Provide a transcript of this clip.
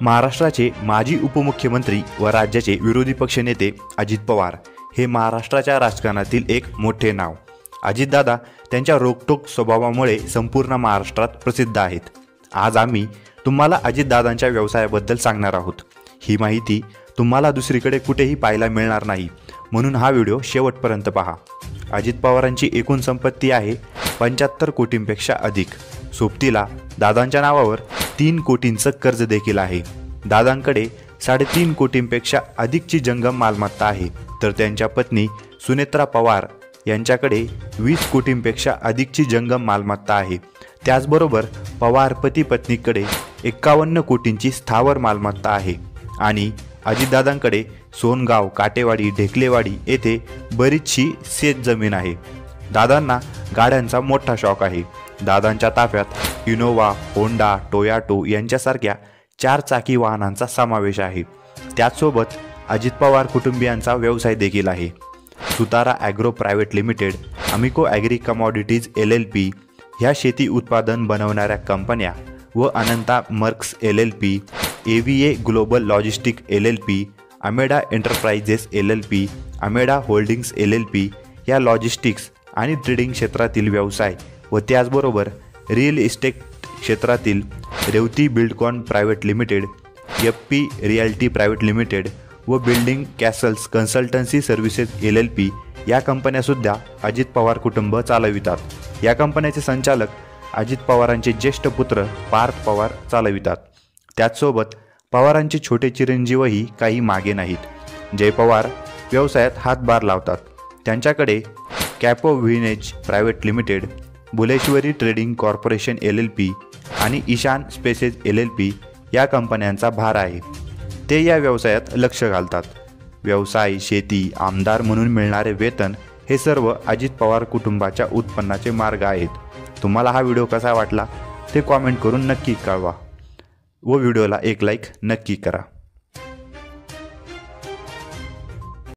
महाराष्ट्राचे माजी उपमुख्यमंत्री व राज्याचे विरोधी पक्षनेते अजित पवार हे महाराष्ट्राच्या राजकारणातील एक मोठे नाव। अजितदादा त्यांच्या रोखठोक स्वभावामुळे संपूर्ण महाराष्ट्रात प्रसिद्ध आहेत। आज आम्ही तुम्हाला अजितदादांच्या व्यवसायाबद्दल सांगणार आहोत। ही माहिती तुम्हाला दुसरीकडे कुठेही पाहायला मिळणार नाही, म्हणून हा व्हिडिओ शेवटपर्यंत पहा। अजित पवारांची एकूण संपत्ती आहे 75 कोटींपेक्षा अधिक। सोबतीला दादांच्या नावावर 3 कोटींचं कर्ज देखील आहे। दादांकडे 3.5 कोटींपेक्षा अधिकची जंगम मालमत्ता आहे, तर त्यांच्या पत्नी सुनेत्रा पवार यांच्याकडे 20 कोटींपेक्षा अधिकची जंगम मालमत्ता आहे। त्याचबरोबर पवार पती पत्नीकडे 51 कोटींची स्थावर मालमत्ता आहे आणि अजितदादांकडे सोनगाव, काटेवाडी, ढेकलेवाडी येथे बरीचशी शेतजमीन आहे। दादांना गाड्यांचा मोठा शौक आहे। दादांच्या ताफ्यात इनोवा, होंडा, टोयोटा यांच्यासारख्या 4 चाकी वाहनांचा समावेश आहे। त्याचसोबत अजित पवार कुटुंबियांचा व्यवसाय देखील आहे। सुतारा ॲग्रो प्रायव्हेट लिमिटेड, अमिको ॲग्री कमॉडिटीज LLP ह्या शेती उत्पादन बनवणाऱ्या कंपन्या व अनंता मर्क्स LLP, AVA global logistic LLP, अमेडा एंटरप्राइजेस LLP, अमेडा होल्डिंग्स LLP या लॉजिस्टिक्स आणि ट्रेडिंग क्षेत्रातील व्यवसाय व त्याचबरोबर रिअल इस्टेट क्षेत्रातील Revati buildcon private limited, FP realty private limited व building castles consultancy services LLP या कंपन्यासुद्धा अजित पवार कुटुंब चालवितात। या कंपन्याचे संचालक अजित पवारांचे ज्येष्ठ पुत्र पार्थ पवार चालवितात। त्याचसोबत पवारांचे छोटे चिरंजीवही काही मागे नाहीत। जय पवार व्यवसायात हातभार लावतात। त्यांच्याकडे कॅपो व्हिनेज private limited, Buleshwari trading corporation LLP आणि ईशान स्पेसेस LLP या कंपन्यांचा भार आहे। ते या व्यवसायात लक्ष घालतात। व्यवसाय, शेती, आमदार म्हणून मिळणारे वेतन हे सर्व अजित पवार कुटुंबाच्या उत्पन्नाचे मार्ग आहेत। तुम्हाला हा व्हिडिओ कसा वाटला ते कॉमेंट करून नक्की कळवा व व्हिडिओला एक लाईक नक्की करा।